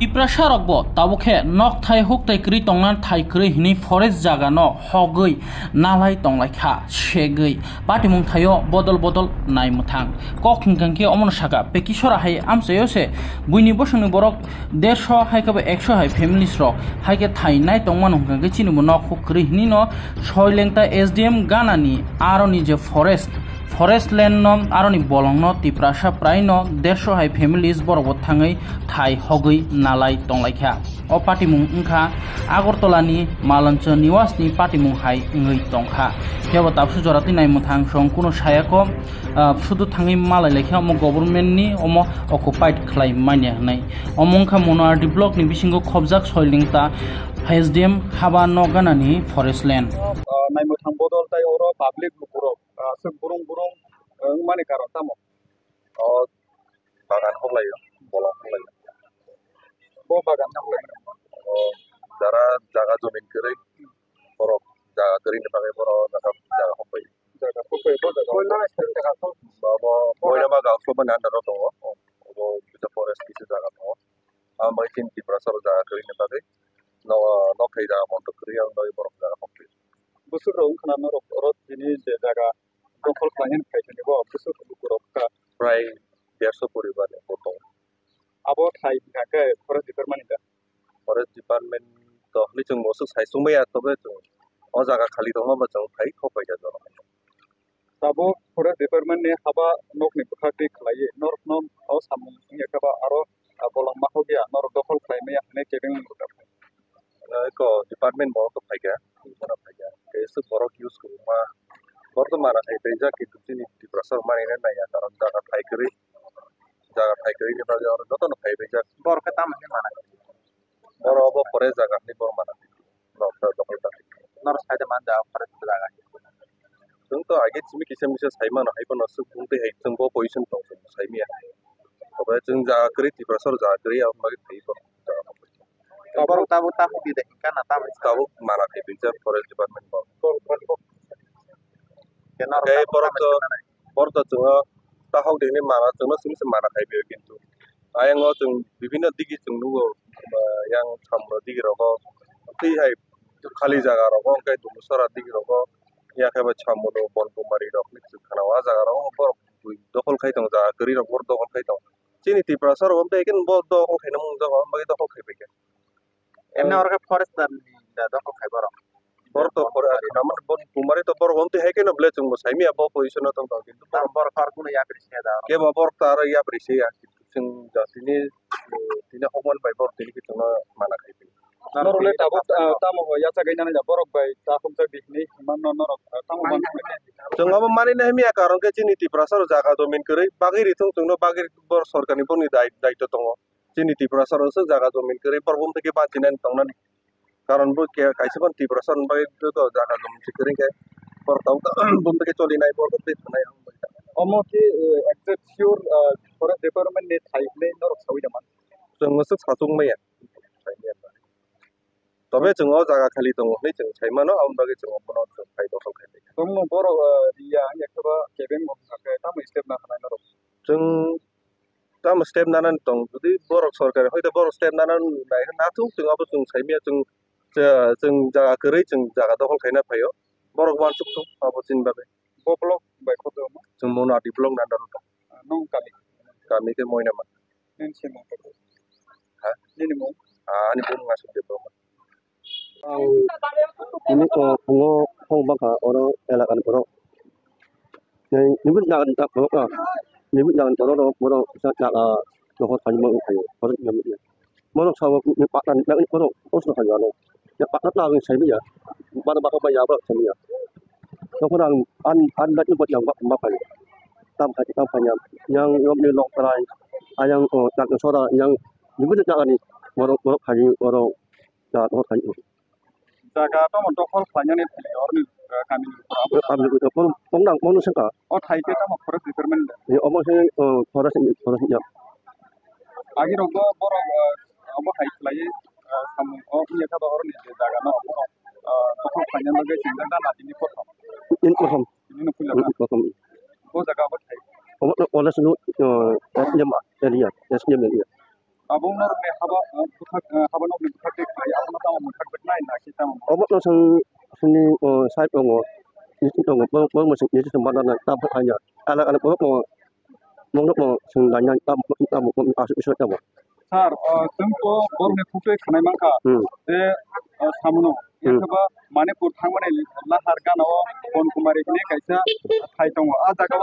Iprasarok bo tabukhe nok thai huk tai kri tongnan thai kri hini forest jaga no hogui nalai tonglai kha segui patimung thayo bodol nai muthang kok hingkangke omon saka pekisora hai amsayo se buini bosungni borok 150 hai kabe 100 hai families rok hai ke thai nai tongman hingkangke chinimu nok huk kri hini no soilengta SDM ganani aroni je forest land no aroni bolong no tiprasa prai no 150 hai families borok thangai thai hogui nalai tonglaikha o patimung ungkha Agartala ni Malancha niwas ni patimung hai ngei tongkha kebo tapsu jorati nai muthang song kuno sayako sudu thangai malai lekha mo government ni omo occupied khlai mania nai omongkha monardi block ni bisingo khobjak soilingta SDM haba no ganani forest land nai muthang bodol tai oro public buro burung mani karon tamo bagan hoglai bolong hoglai bo bagan hoglai jara jaga jomin kere borok jaga kere ni pakai borok jaga hopai bo jaga jaga to babo boya ba gaus ko banan daro to bo bisa forest bisa jaga to amai tin ti prasar jaga kere ni pakai no kai jaga monto kere yang doi borok jaga hopai busur rong khana no rot jini je jaga dongkol klahin kaitani bo busur borok ka prai 150 poribar potong abo thai ka forest department to ni chung mosu sai sumaya to be chung o jaga khali to ma chung phai khopai ja jor tabo forest department ne haba nok ni bukhati khlai nor nom au samung ya ka ba aro bolong ma hogia nor dokol khlai me ne kebeng ko department mo ko phai ga mana phai ga kesu borok use ko ma বর্তমানে এই পেজা কি তুমি টি প্রসার মানে না ya কারণ জায়গা ফাই করি ni বাজে আর যত না ফাই পেজা bor ka tam he mana বড় অব পরে জায়গা নি বড় মানা নকটা দখলটা nor saide man da forest jaga जों तो आगे चिमी किसे मिसे साइमान हाइबन असु बुंते है जों बो पोजिशन दं जों साइमिया तबे जों जागा करि ति प्रसार जागा करि आ मागे थैबो tabor tabu tahu di de kan ta Tabo माना थै पेजा फरेस्ट डिपार्टमेंट बो kenor kayak porto cuma tahu deh ini mana cuma sini semana kayak biar gitu. Ayang ngocung bibina digi cunggu yang sama digi rokok. Tapi hai kali jaga rokok kayak dulu sora digi rokok. Ya kayak macam mono bon kumari rokok nih karena wah jaga rokok bor dokol kayak tong jaga kiri rokok dokol kayak tong. Sini di prasar om teh kan bor dokol kayak namun jaga om bagi dokol kayak biar. emne orga forest dan da dokol kayak borok Porto namun bon kumari to bor om teh kayak na beli cunggu saimi apa position atau tong gitu. bor kuno ya bersih da Ke babor tar ya berisi ya sing jasini tina homon bai bor tini kita mana kai pi nor le tabu tamu ho ya sagai nana borok bai ta hum ta bihni man nor tamu man jeng apa mani na mi akaron ke chini ti prasar jaga domin kere bagir itu jengno bagir bor sorkani pun daito tongo chini ti prasar se jaga domin kere perbum teke pacinan tongnan karon bu ke kaise kon ti prasar bai to jaga domin kere ke por tong bum teke choli nai bor te nai almost exact sure forest department ne thai ne nor sawi jaman jeng se sasung mai ya তবে जों जागा खालि दङ नै जों साइमानो आउन बागै जों बनो फाइ दखल खाइ tum bor dia yakaba kebeng mo ka tamu step na khana nor जों ताम स्टेप नानान दं जुदि बर सरकार होय बर स्टेप नानान नाय नाथु जों अब जों साइमिया जों जागा करै जों जागा दखल खाइना फायो बर वान सुक अब जिन बागै bo blok bai khodo mo जों मोना डिप्लम नानदार दं nong kali kami ke moyna ma nen semo ha ni mo ani pun ngasuk diploma ini bungo hong bangka orang elakan borok yang nyebut jangan tak borok lah nyebut jangan borok borok saya dohot hanya mau kayu borok nyebutnya borok sama nyepatan yang ini borok usah hanya lo nyepat lah yang saya ya pada bakal bayar berapa saya ya kurang anda nyebut yang apa ya tampaknya yang ni long terai yang tak saudara yang nyebut jangan ni borok hanya borok tak dohot hanya jaga to mon dokol khanya ne thali or ni kami kami itu pengdang manusia ka o thai ke ta forest department ya omong saya forest ya agi rogo bor abo thai khlai sam o ni ka ba or ni jaga no dokol khanya lage singa da na dini ko informasi ini pula o jaga abo thai oleh sunu SDM area abung nor me haba habanok ni bukhak kai abono tamo mukhak betnai na ki tamo obat no sini side dong ini dong bang masih ini sembada na tam hanya anak-anak mau sing danyan tam asuk isuk tamo sar sengko borne khupei khanai mangka je samuno yakaba manipur thangmane lahar gano kon kumari ni kaisa thai dong a jaga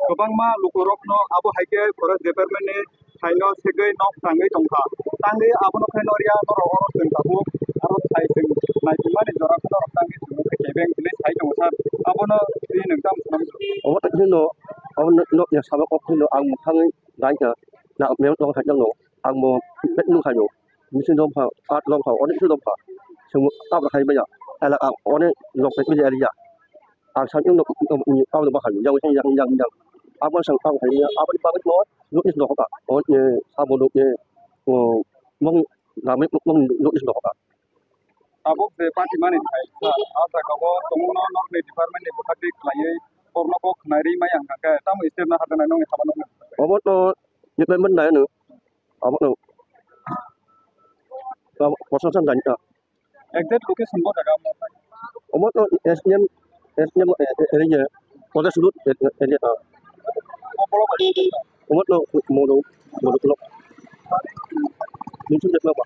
gobang ma lukorokno abo haike forest department ni thaino segai nok tangai tongkha tangai abono khainoria noro oro sengkabu aro thai sing naikimani jora khono tangai sing kebeng ni thai dong sar abono ri nengtam sam obat no no ya sabak ok no ang thang dai na mel dong thai dong no ang mo pet nu khayo misin dong pha at long pha oni su dong pha sung tap la khai ba ya ala ang oni lok pet bi ya ang sang yung no ni tao no ba khayo yang abang sang tao khai ya abang ba mo lu is no ka on ye abo lu ye mong na me mong lu is no ka abok de party mani thai sa asa kago tongno nok ni department ni bukhak klai porno ko khnari mayang ka tamu step na hadana nong habanok obat no ye ben ben dai no obat no poso san dan exact location bo jaga mo obat no esnyam area pada sudut area polo ba obat no mo do lo ni su de ba